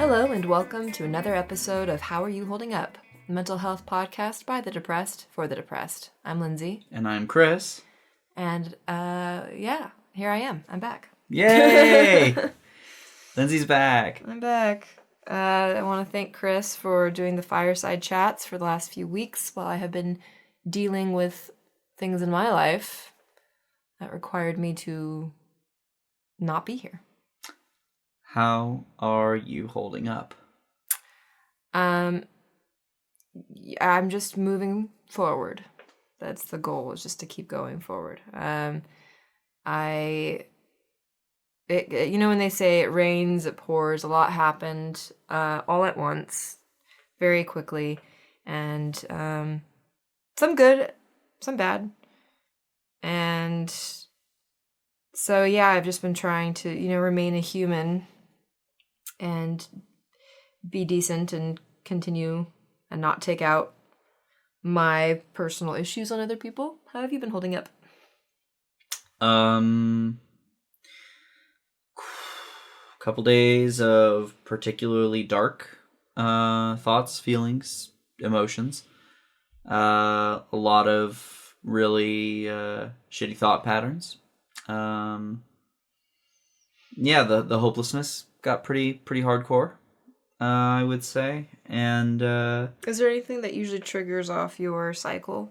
Hello and welcome to another episode of How Are You Holding Up? The mental health podcast by the depressed for the depressed. I'm Lindsey. And I'm Chris. And here I am. I'm back. Yay! Lindsey's back. I'm back. I want to thank Chris for doing the fireside chats for the last few weeks while I have been dealing with things in my life that required me to not be here. How are you holding up? I'm just moving forward. That's the goal, is just to keep going forward. When they say it rains, it pours, a lot happened all at once, very quickly, and some good, some bad. And so, yeah, I've just been trying to, remain a human and be decent and continue and not take out my personal issues on other people. How have you been holding up? Couple days of particularly dark thoughts, feelings, emotions. A lot of really shitty thought patterns. The hopelessness got pretty hardcore, I would say. And is there anything that usually triggers off your cycle?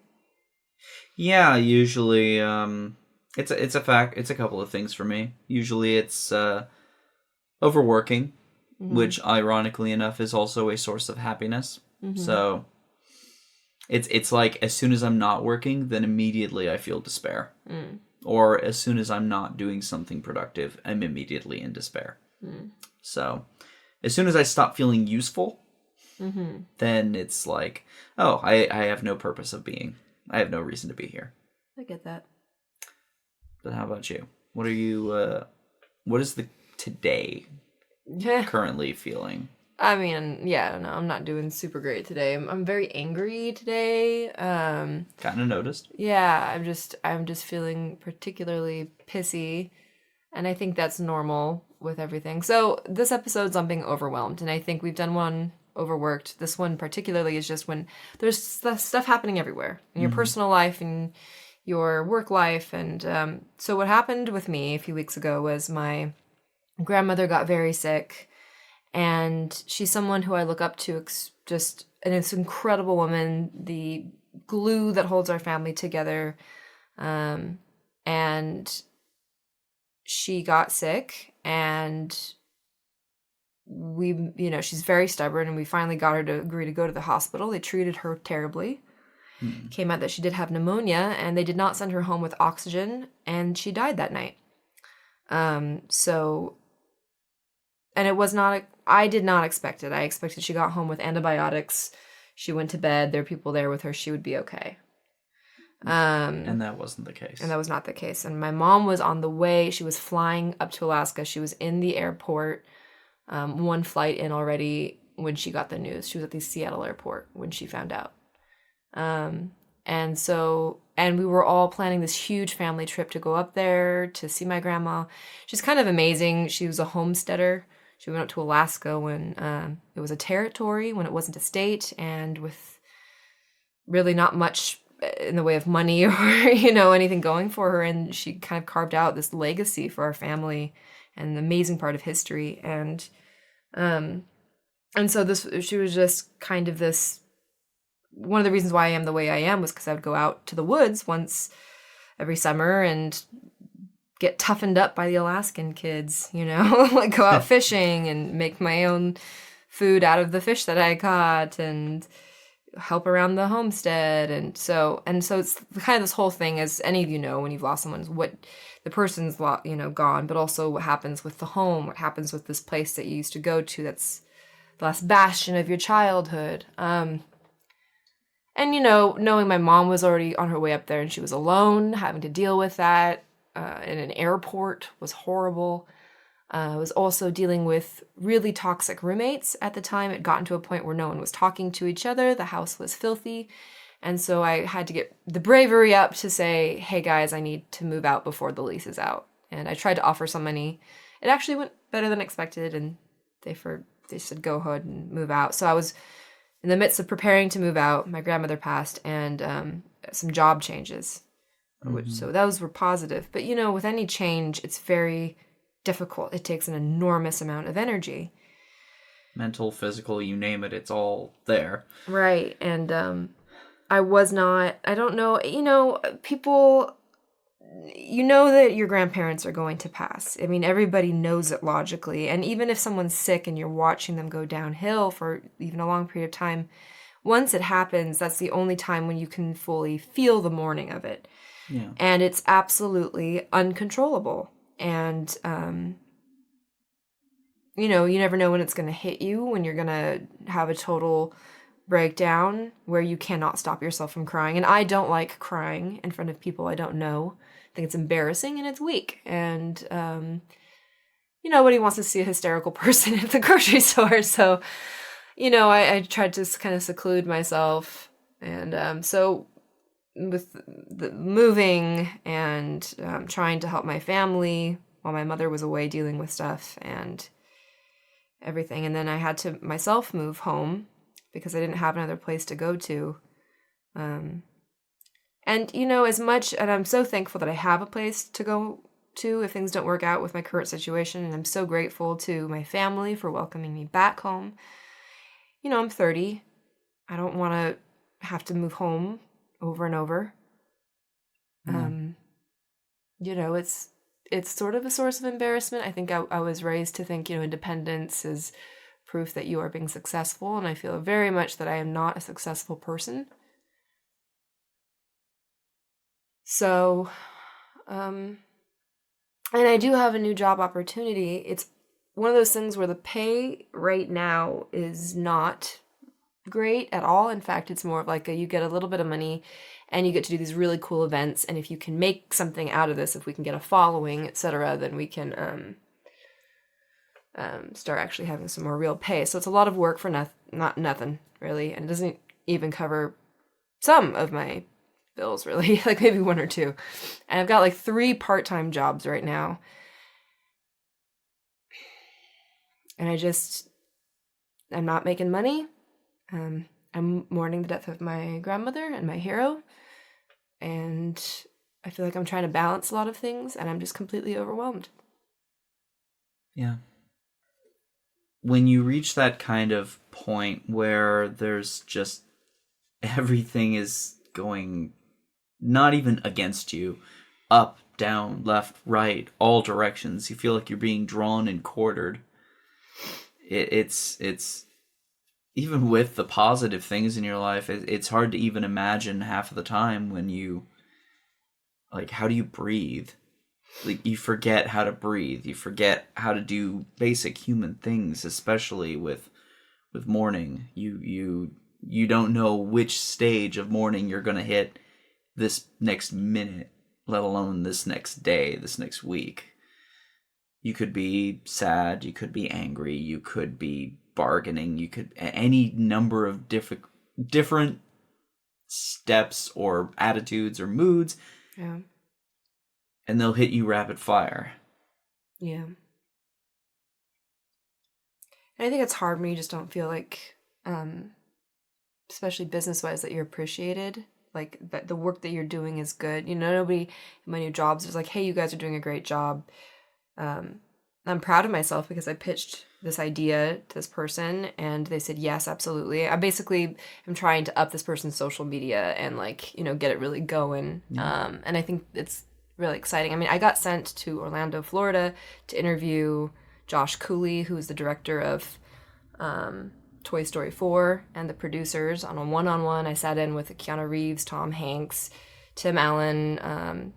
Yeah, usually it's a fact. It's a couple of things for me. Usually it's overworking, which ironically enough is also a source of happiness. So it's like as soon as I'm not working, then immediately I feel despair. Or as soon as I'm not doing something productive, I'm immediately in despair. So as soon as I stop feeling useful, then it's like, oh, I have no purpose of being. I have no reason to be here. I get that. But how about you? What are you, what is the today currently feeling? I mean, yeah, I don't know. I'm not doing super great today. I'm very angry today. Kind of noticed. Yeah, I'm just feeling particularly pissy, and I think that's normal with everything. So this episode's on being overwhelmed, and I think we've done one overworked. This one particularly is just when there's stuff happening everywhere in your personal life and your work life. And so what happened with me a few weeks ago was my grandmother got very sick, and she's someone who I look up to, just an incredible woman, the glue that holds our family together. And she got sick, and she's very stubborn, and we finally got her to agree to go to the hospital. They treated her terribly. Came out that she did have pneumonia, and they did not send her home with oxygen, and she died that night. And it was not, I did not expect it. I expected she got home with antibiotics. She went to bed. There were people there with her. She would be okay. And that wasn't the case. And that was not the case. And my mom was on the way. She was flying up to Alaska. She was in the airport, one flight in already when she got the news. She was at the Seattle airport when she found out. And we were all planning this huge family trip to go up there to see my grandma. She's kind of amazing. She was a homesteader. She went up to Alaska when it was a territory, when it wasn't a state, and with really not much in the way of money or, anything going for her. And she kind of carved out this legacy for our family and an amazing part of history. And so she was just kind of this, one of the reasons why I am the way I am was because I would go out to the woods once every summer and get toughened up by the Alaskan kids, like go out fishing and make my own food out of the fish that I caught and help around the homestead. And so it's kind of this whole thing, as any of you know, when you've lost someone, is what the person's gone, but also what happens with the home, what happens with this place that you used to go to that's the last bastion of your childhood. And knowing my mom was already on her way up there and she was alone, having to deal with that in an airport was horrible. I was also dealing with really toxic roommates at the time. It gotten to a point where no one was talking to each other. The house was filthy. And so I had to get the bravery up to say, hey guys, I need to move out before the lease is out. And I tried to offer some money. It actually went better than expected, and they they said go ahead and move out. So I was in the midst of preparing to move out. My grandmother passed, and some job changes, so those were positive. But with any change, it's very difficult. It takes an enormous amount of energy. Mental, physical, you name it, it's all there. Right. And I don't know, people, that your grandparents are going to pass. I mean, everybody knows it logically. And even if someone's sick and you're watching them go downhill for even a long period of time, once it happens, that's the only time when you can fully feel the mourning of it. Yeah. And it's absolutely uncontrollable. And, you never know when it's going to hit you, when you're going to have a total breakdown where you cannot stop yourself from crying. And I don't like crying in front of people I don't know. I think it's embarrassing and it's weak. And, nobody wants to see a hysterical person at the grocery store. So, I tried to kind of seclude myself. And so with the moving and trying to help my family while my mother was away dealing with stuff and everything. And then I had to myself move home because I didn't have another place to go to. And, as much, and I'm so thankful that I have a place to go to if things don't work out with my current situation. And I'm so grateful to my family for welcoming me back home. I'm 30. I don't want to have to move home over and over. It's sort of a source of embarrassment. I think I was raised to think, independence is proof that you are being successful. And I feel very much that I am not a successful person. So, and I do have a new job opportunity. It's one of those things where the pay right now is not great at all. In fact, it's more of like you get a little bit of money and you get to do these really cool events. And if you can make something out of this, if we can get a following, etc., then we can start actually having some more real pay. So it's a lot of work for not nothing, really. And it doesn't even cover some of my bills, really, like maybe one or two. And I've got like 3 part-time jobs right now. And I'm not making money. I'm mourning the death of my grandmother and my hero. And I feel like I'm trying to balance a lot of things, and I'm just completely overwhelmed. Yeah. When you reach that kind of point where there's just everything is going not even against you, up, down, left, right, all directions, you feel like you're being drawn and quartered. It's even with the positive things in your life, it's hard to even imagine half of the time when you, like, how do you breathe? Like, you forget how to breathe. You forget how to do basic human things, especially with mourning. You don't know which stage of mourning you're going to hit this next minute, let alone this next day, this next week. You could be sad, you could be angry, you could be bargaining, you could any number of different steps or attitudes or moods. Yeah. And they'll hit you rapid fire. Yeah. And I think it's hard when you just don't feel like, especially business-wise, that you're appreciated. Like, that the work that you're doing is good. Nobody in my new jobs is like, hey, you guys are doing a great job. I'm proud of myself because I pitched this idea to this person and they said, yes, absolutely. I basically am trying to up this person's social media and get it really going. Mm-hmm. And I think it's really exciting. I mean, I got sent to Orlando, Florida to interview Josh Cooley, who's the director of Toy Story 4 and the producers on a one-on-one. I sat in with Keanu Reeves, Tom Hanks, Tim Allen,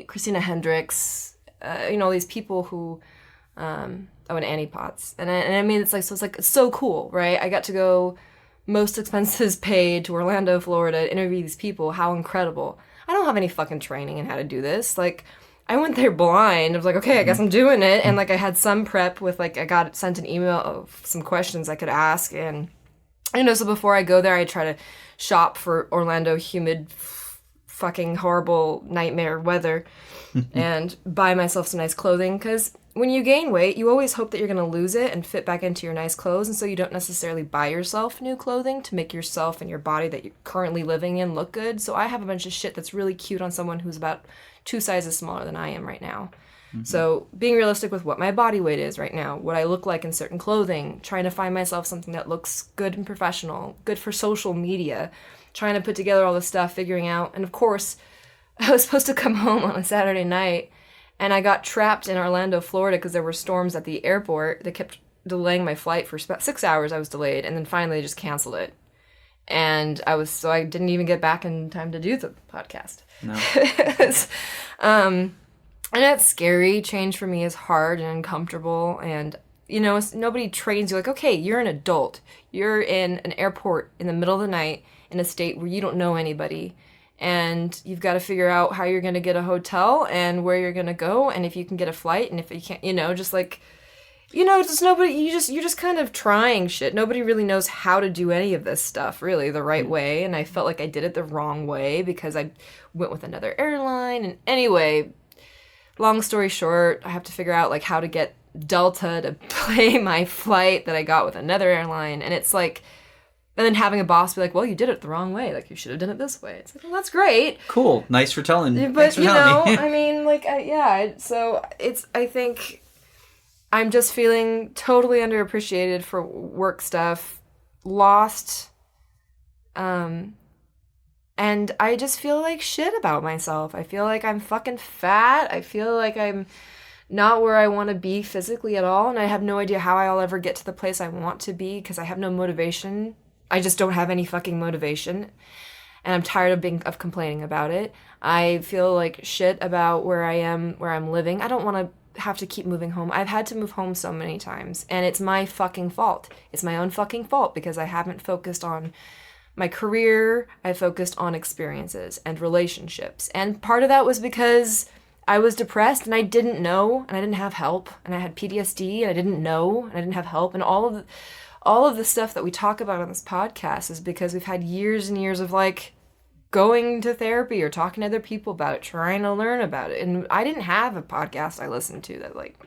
Christina Hendricks, all these people who, and Annie Potts. And I mean, it's so cool, right? I got to go most expenses paid to Orlando, Florida, interview these people. How incredible. I don't have any fucking training in how to do this. I went there blind. I was like, okay, I guess I'm doing it. And I had some prep with I got sent an email of some questions I could ask. And, so before I go there, I try to shop for Orlando humid, fucking horrible nightmare weather and buy myself some nice clothing. Because when you gain weight, you always hope that you're going to lose it and fit back into your nice clothes. And so you don't necessarily buy yourself new clothing to make yourself and your body that you're currently living in look good. So I have a bunch of shit that's really cute on someone who's about 2 sizes smaller than I am right now. So being realistic with what my body weight is right now, what I look like in certain clothing, trying to find myself something that looks good and professional, good for social media, trying to put together all this stuff, figuring out. And of course, I was supposed to come home on a Saturday night, and I got trapped in Orlando, Florida, because there were storms at the airport. They kept delaying my flight for about 6 hours. I was delayed, and then finally they just canceled it. And I didn't even get back in time to do the podcast. No. And that's scary. Change for me is hard and uncomfortable. And, nobody trains you like, okay, you're an adult. You're in an airport in the middle of the night in a state where you don't know anybody. And you've got to figure out how you're going to get a hotel and where you're going to go. And if you can get a flight, and if you can't, just nobody, you're just kind of trying shit. Nobody really knows how to do any of this stuff really the right way. And I felt like I did it the wrong way because I went with another airline. And anyway, long story short, I have to figure out like how to get Delta to pay my flight that I got with another airline. And it's like, and then having a boss be like, well, you did it the wrong way. Like, you should have done it this way. It's like, well, that's great. Cool. Nice for telling. But, me. I mean, like, so I think I'm just feeling totally underappreciated for work stuff, lost, and I just feel like shit about myself. I feel like I'm fucking fat. I feel like I'm not where I want to be physically at all, and I have no idea how I'll ever get to the place I want to be because I have no motivation. I just don't have any fucking motivation, and I'm tired of complaining about it. I feel like shit about where I am, where I'm living. I don't want to have to keep moving home. I've had to move home so many times, and it's my fucking fault. It's my own fucking fault because I haven't focused on my career. I focused on experiences and relationships, and part of that was because I was depressed and I didn't know, and I didn't have help, and I had PTSD and I didn't know, and I didn't have help, and all of the stuff that we talk about on this podcast is because we've had years and years of like going to therapy or talking to other people about it, trying to learn about it. And I didn't have a podcast I listened to that like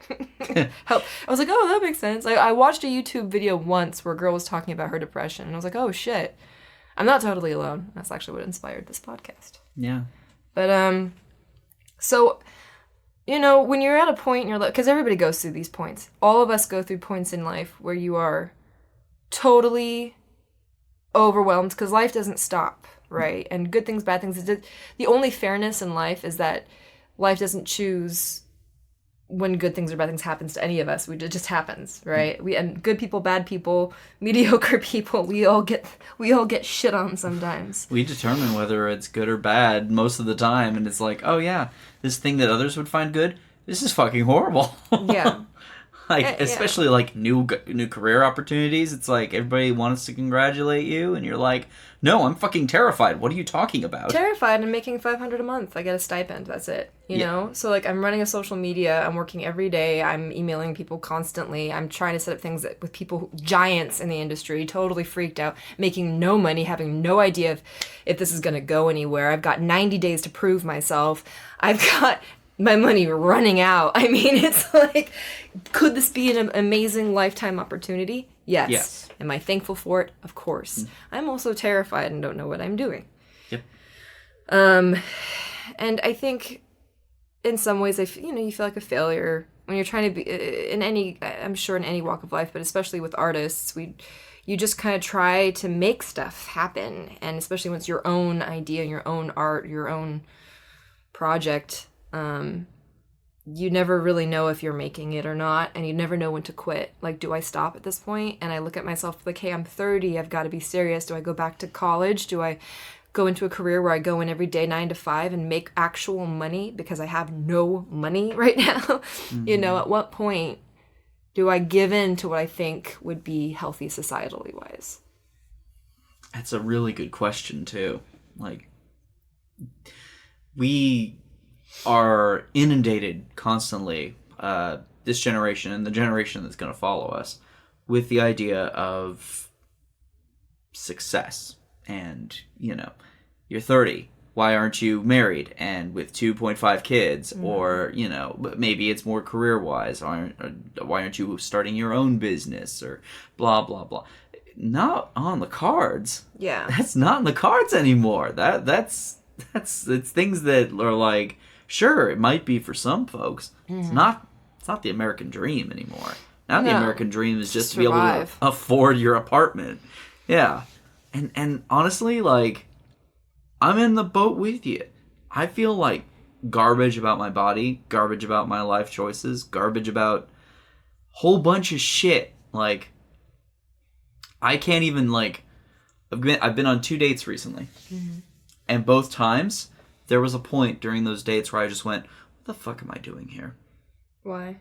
helped. I was like, oh, that makes sense. I watched a YouTube video once where a girl was talking about her depression, and I was like, oh shit, I'm not totally alone. That's actually what inspired this podcast. Yeah. But so, when you're at a point in your life, because everybody goes through these points. All of us go through points in life where you are totally overwhelmed because life doesn't stop, right? And good things, bad things. The only fairness in life is that life doesn't choose when good things or bad things happens to any of us. It just happens, right? And good people, bad people, mediocre people, we all get shit on sometimes. We determine whether it's good or bad most of the time, and it's like, oh yeah, this thing that others would find good, this is fucking horrible. Yeah. Especially like new career opportunities. It's like everybody wants to congratulate you, and you're like, no, I'm fucking terrified. What are you talking about? Terrified. I'm making $500 a month. I get a stipend. That's it. You know? So like I'm running a social media. I'm working every day. I'm emailing people constantly. I'm trying to set up things with people, giants in the industry, totally freaked out, making no money, having no idea if this is going to go anywhere. I've got 90 days to prove myself. I've got my money running out. I mean, it's like, could this be an amazing lifetime opportunity? Yes. Am I thankful for it? Of course. I'm also terrified and don't know what I'm doing. Yep. And I think in some ways, you feel like a failure when you're trying to be I'm sure in any walk of life, but especially with artists, you just kind of try to make stuff happen. And especially when it's your own idea, your own art, your own project, you never really know if you're making it or not, and you never know when to quit. Like, do I stop at this point? And I look at myself like, hey, I'm 30, I've got to be serious. Do I go back to college? Do I go into a career where I go in every day 9 to 5 and make actual money because I have no money right now? Mm-hmm. At what point do I give in to what I think would be healthy societally wise? That's a really good question too. Like, we are inundated constantly, this generation and the generation that's going to follow us, with the idea of success. And, you're 30. why aren't you married and with 2.5 kids? Or, you know, maybe it's more career-wise. Why aren't you starting your own business? Or blah, blah, blah. Not on the cards. Yeah. That's not in the cards anymore. That's it's things that are like, sure, it might be for some folks. It's not the American dream anymore. Now the American dream is just to be able to afford your apartment. Yeah. And honestly, like, I'm in the boat with you. I feel like garbage about my body, garbage about my life choices, garbage about a whole bunch of shit. Like, I can't even, like, I've been on 2 dates recently. And both times, there was a point during those dates where I just went, what the fuck am I doing here? Why?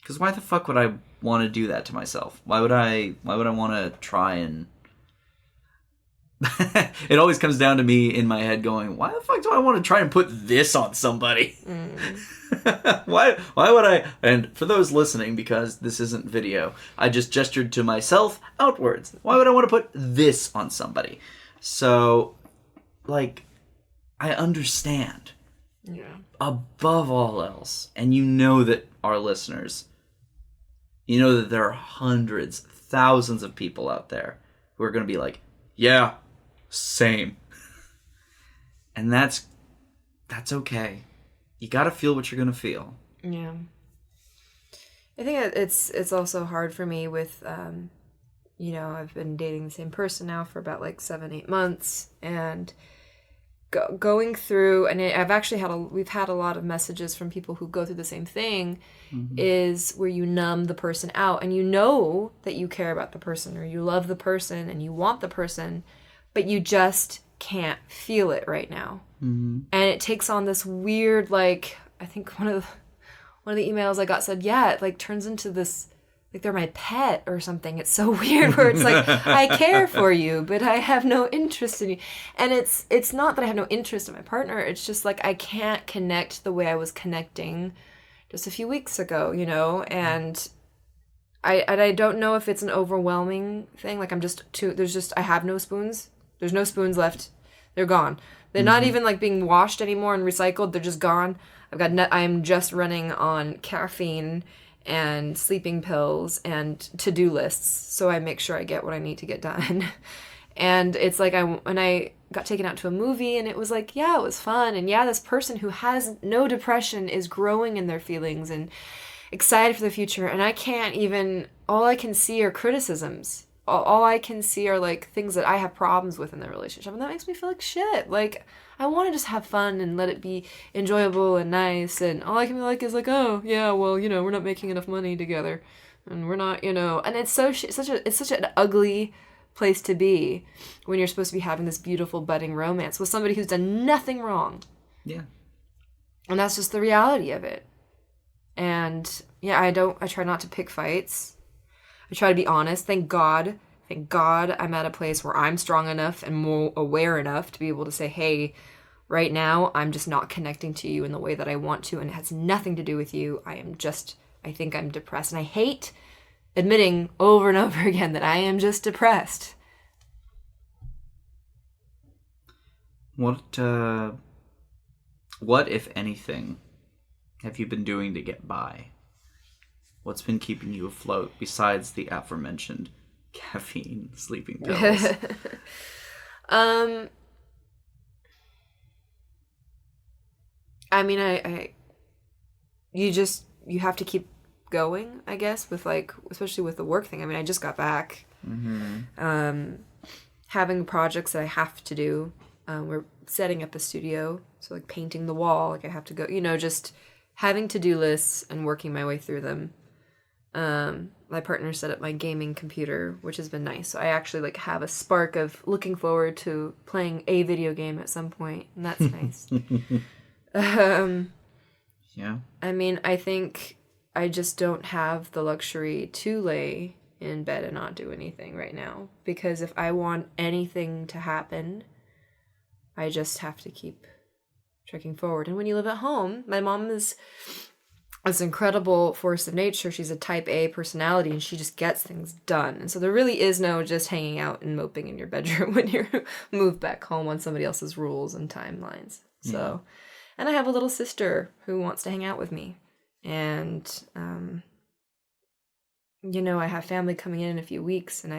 Because why the fuck would I want to do that to myself? Why would I want to try and... It always comes down to me in my head going, why the fuck do I want to try and put this on somebody? Why would I? And for those listening, because this isn't video, I just gestured to myself outwards. Why would I want to put this on somebody? So, like, I understand. Yeah. Above all else, and you know that our listeners, you know that there are hundreds, thousands of people out there who are going to be like, yeah, same. And that's okay. You got to feel what you're going to feel. Yeah. I think it's also hard for me with, you know, I've been dating the same person now for about like 7-8 months, and going through, and I've actually we've had a lot of messages from people who go through the same thing, is where you numb the person out, and you know that you care about the person, or you love the person, and you want the person, but you just can't feel it right now. And it takes on this weird, like, I think one of the emails I got said, yeah, it like turns into this, like they're my pet or something. It's so weird where it's like, I care for you, but I have no interest in you. And it's not that I have no interest in my partner. It's just like I can't connect the way I was connecting just a few weeks ago, you know? And I don't know if it's an overwhelming thing. Like I have no spoons. There's no spoons left. They're gone. They're not even like being washed anymore and recycled. They're just gone. I am just running on caffeine and sleeping pills and to-do lists, so I make sure I get what I need to get done. And it's like when I got taken out to a movie, and it was like, yeah, it was fun, and yeah, this person who has no depression is growing in their feelings and excited for the future, and all I can see are criticisms. All I can see are like things that I have problems with in the relationship, and that makes me feel like shit. Like, I want to just have fun and let it be enjoyable and nice, and all I can be like is like, oh yeah, well, you know, we're not making enough money together, and we're not, you know, and it's such an ugly place to be when you're supposed to be having this beautiful budding romance with somebody who's done nothing wrong. Yeah, and that's just the reality of it. And yeah, I try not to pick fights. I try to be honest. Thank God I'm at a place where I'm strong enough and more aware enough to be able to say, hey, right now I'm just not connecting to you in the way that I want to, and it has nothing to do with you. I think I'm depressed. And I hate admitting over and over again that I am just depressed. What, if anything, have you been doing to get by? What's been keeping you afloat besides the aforementioned caffeine, sleeping pills? I mean, you have to keep going, I guess, with like, especially with the work thing. I mean, I just got back. Having projects that I have to do. We're setting up a studio, so like painting the wall, like I have to go, you know, just having to-do lists and working my way through them. My partner set up my gaming computer, which has been nice. So I actually like have a spark of looking forward to playing a video game at some point, and that's nice. Yeah. I mean, I think I just don't have the luxury to lay in bed and not do anything right now, because if I want anything to happen, I just have to keep trekking forward. And when you live at home, my mom is this incredible force of nature. She's a type A personality, and she just gets things done. And so there really is no just hanging out and moping in your bedroom when you're moved back home on somebody else's rules and timelines. So, and I have a little sister who wants to hang out with me. And, you know, I have family coming in a few weeks, and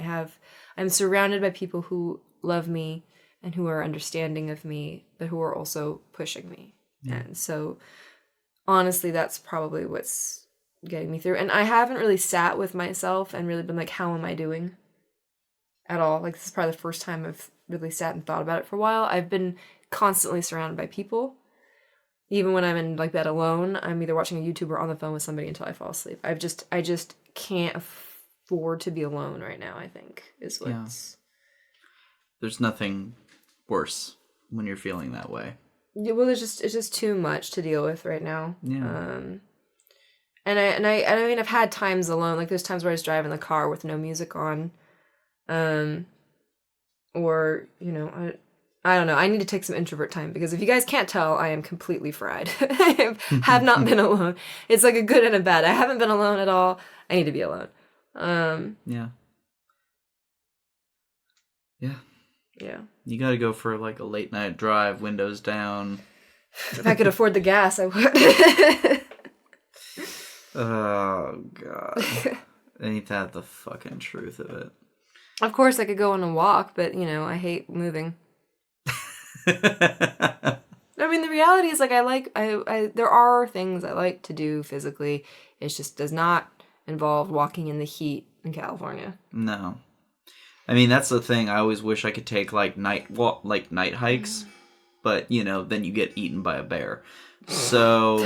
I'm surrounded by people who love me and who are understanding of me, but who are also pushing me. Yeah. And so, honestly, that's probably what's getting me through. And I haven't really sat with myself and really been like, how am I doing at all? Like, this is probably the first time I've really sat and thought about it for a while. I've been constantly surrounded by people. Even when I'm in like bed alone, I'm either watching a YouTube or on the phone with somebody until I fall asleep. I just can't afford to be alone right now, I think, is what's... Yeah. There's nothing worse when you're feeling that way. Yeah, well, it's just too much to deal with right now. Yeah. And I mean, I've had times alone. Like, there's times where I was driving the car with no music on, or, you know, I don't know. I need to take some introvert time, because if you guys can't tell, I am completely fried. I have not been alone. It's like a good and a bad. I haven't been alone at all. I need to be alone. Yeah. Yeah. Yeah. You got to go for like a late night drive, windows down. If I could afford the gas, I would. Oh, God. Ain't that the fucking truth of it? Of course, I could go on a walk, but, you know, I hate moving. I mean, the reality is, like, I there are things I like to do physically. It just does not involve walking in the heat in California. No. I mean, that's the thing. I always wish I could take, like, night hikes, but, you know, then you get eaten by a bear. So,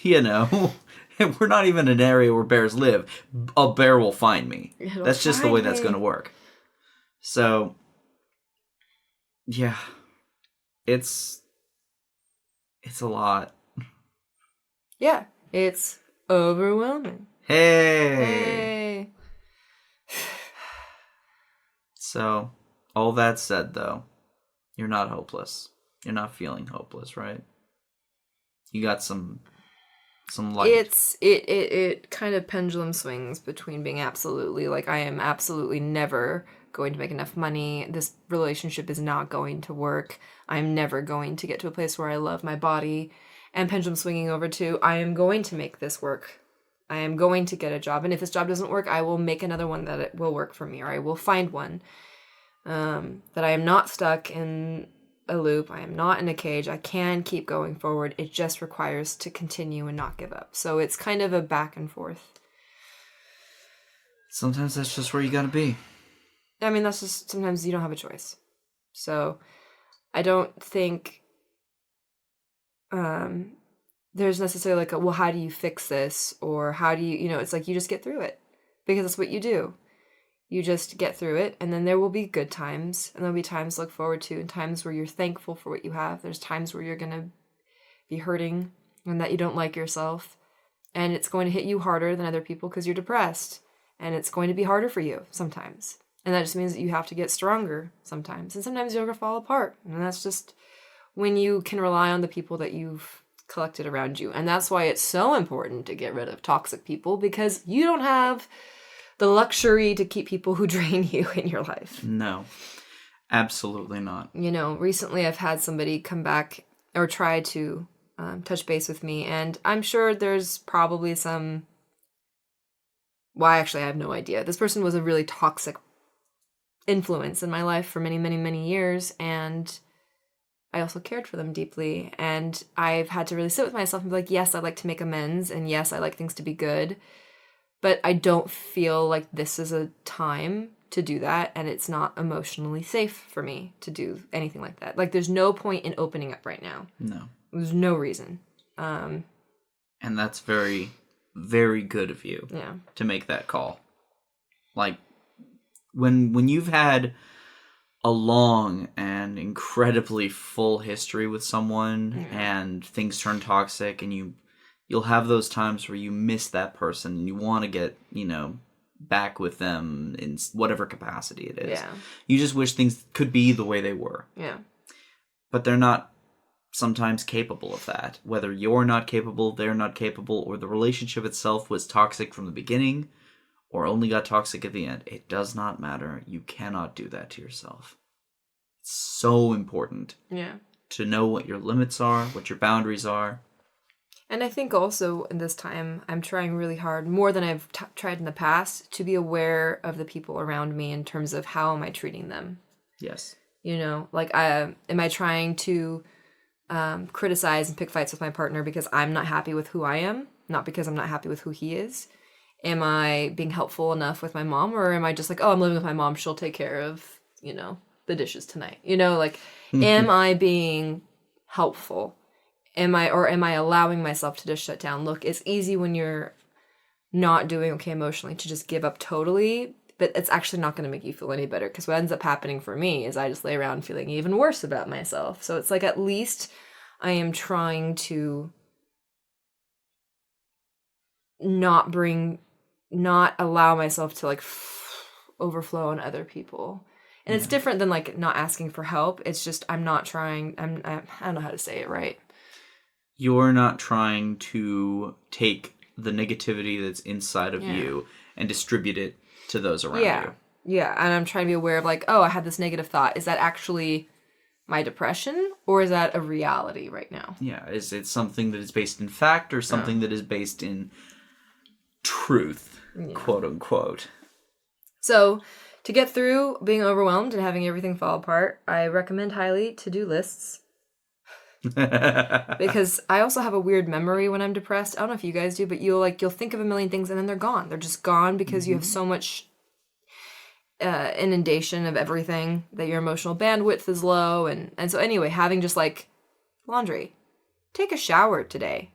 you know, we're not even in an area where bears live. A bear will find me. That's just the way that's going to work. So, yeah. It's a lot. Yeah, it's overwhelming. Hey. So, all that said, though, you're not hopeless. You're not feeling hopeless, right? You got some light. It kind of pendulum swings between being absolutely, like, I am absolutely never going to make enough money. This relationship is not going to work. I'm never going to get to a place where I love my body. And pendulum swinging over to, I am going to make this work. I am going to get a job. And if this job doesn't work, I will make another one that it will work for me, or I will find one. That I am not stuck in a loop. I am not in a cage. I can keep going forward. It just requires to continue and not give up. So it's kind of a back and forth. Sometimes that's just where you gotta be. I mean, that's just, sometimes you don't have a choice. So I don't think there's necessarily like well, how do you fix this? Or how do you, it's like you just get through it. Because that's what you do. You just get through it, and then there will be good times, and there'll be times to look forward to, and times where you're thankful for what you have. There's times where you're going to be hurting and that you don't like yourself, and it's going to hit you harder than other people because you're depressed, and it's going to be harder for you sometimes. And that just means that you have to get stronger sometimes, and sometimes you're going to fall apart, and that's just when you can rely on the people that you've collected around you. And that's why it's so important to get rid of toxic people, because you don't have the luxury to keep people who drain you in your life. No, absolutely not. Recently I've had somebody come back or try to touch base with me, and I'm sure there's probably some... Well, actually, I have no idea. This person was a really toxic influence in my life for many, many, many years, and I also cared for them deeply, and I've had to really sit with myself and be like, yes, I like to make amends, and yes, I like things to be good, but I don't feel like this is a time to do that, and it's not emotionally safe for me to do anything like that. Like, there's no point in opening up right now. No. There's no reason. And that's very, very good of you to make that call. Like, when you've had a long and incredibly full history with someone and things turn toxic, and you'll have those times where you miss that person and you want to get, back with them in whatever capacity it is. Yeah. You just wish things could be the way they were. Yeah. But they're not sometimes capable of that. Whether you're not capable, they're not capable, or the relationship itself was toxic from the beginning, or only got toxic at the end. It does not matter. You cannot do that to yourself. It's so important to know what your limits are, what your boundaries are. And I think also in this time, I'm trying really hard, more than I've tried in the past, to be aware of the people around me in terms of how am I treating them. Yes. You know, like, am I trying to criticize and pick fights with my partner because I'm not happy with who I am, not because I'm not happy with who he is? Am I being helpful enough with my mom, or am I just like, oh, I'm living with my mom, she'll take care of, you know, the dishes tonight? You know, like, am I being helpful? Am I allowing myself to just shut down? Look, it's easy when you're not doing okay emotionally to just give up totally, but it's actually not going to make you feel any better, because what ends up happening for me is I just lay around feeling even worse about myself. So it's like, at least I am trying to not allow myself to like overflow on other people. And it's different than like not asking for help. It's just, I'm not trying, I don't know how to say it right. You're not trying to take the negativity that's inside of you and distribute it to those around you. Yeah, and I'm trying to be aware of like, oh, I had this negative thought. Is that actually my depression, or is that a reality right now? Yeah, is it something that is based in fact, or something that is based in truth, quote unquote? So, to get through being overwhelmed and having everything fall apart, I recommend highly to-do lists. Because I also have a weird memory when I'm depressed. I don't know if you guys do, but you'll think of a million things and then they're gone. They're just gone because you have so much inundation of everything that your emotional bandwidth is low. And so anyway, having just like laundry, take a shower today,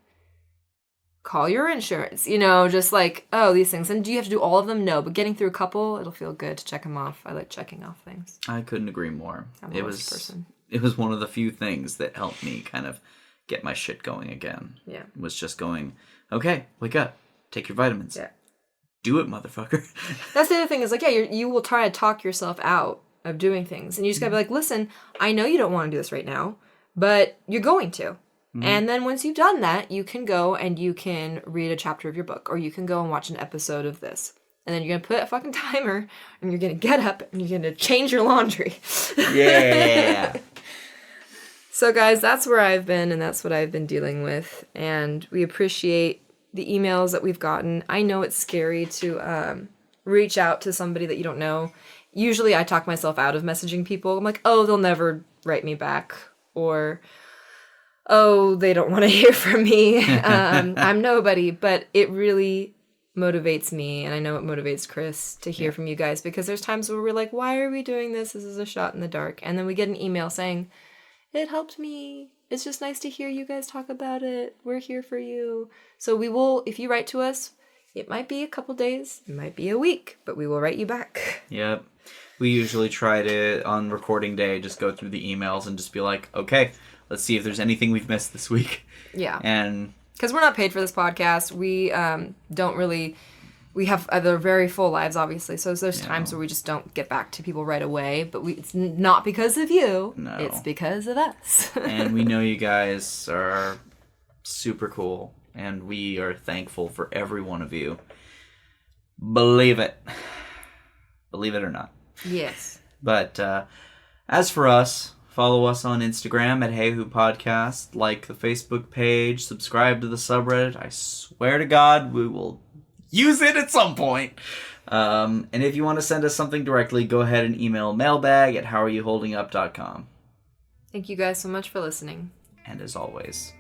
call your insurance, you know, just like, oh, these things. And do you have to do all of them? No, but getting through a couple, it'll feel good to check them off. I like checking off things. I couldn't agree more. I'm a person. It was one of the few things that helped me kind of get my shit going again. Yeah. Was just going, okay, wake up, take your vitamins. Yeah. Do it, motherfucker. That's the other thing is like, you will try to talk yourself out of doing things. And you just gotta be like, listen, I know you don't want to do this right now, but you're going to. Mm-hmm. And then once you've done that, you can go and you can read a chapter of your book, or you can go and watch an episode of this. And then you're going to put a fucking timer, and you're going to get up, and you're going to change your laundry. Yeah. So, guys, that's where I've been, and that's what I've been dealing with. And we appreciate the emails that we've gotten. I know it's scary to reach out to somebody that you don't know. Usually I talk myself out of messaging people. I'm like, oh, they'll never write me back. Or, oh, they don't want to hear from me. I'm nobody. But it really motivates me, and I know it motivates Chris to hear from you guys, because there's times where we're like, why are we doing this? This is a shot in the dark. And then we get an email saying, it helped me. It's just nice to hear you guys talk about it. We're here for you. So we will, if you write to us, it might be a couple days, it might be a week, but we will write you back. Yep. We usually try to, on recording day, just go through the emails and just be like, okay, let's see if there's anything we've missed this week. Yeah. And because we're not paid for this podcast, we don't really, we have other very full lives, obviously. So there's times where we just don't get back to people right away. But it's not because of you. No. It's because of us. And we know you guys are super cool. And we are thankful for every one of you. Believe it. Believe it or not. Yes. But as for us, follow us on Instagram at HAYHU Podcast. Like the Facebook page. Subscribe to the subreddit. I swear to God, we will use it at some point. And if you want to send us something directly, go ahead and email mailbag@howareyouholdingup.com. Thank you guys so much for listening. And as always,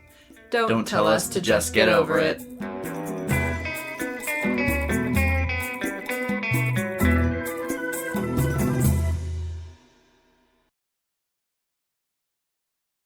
don't tell us to just get over it.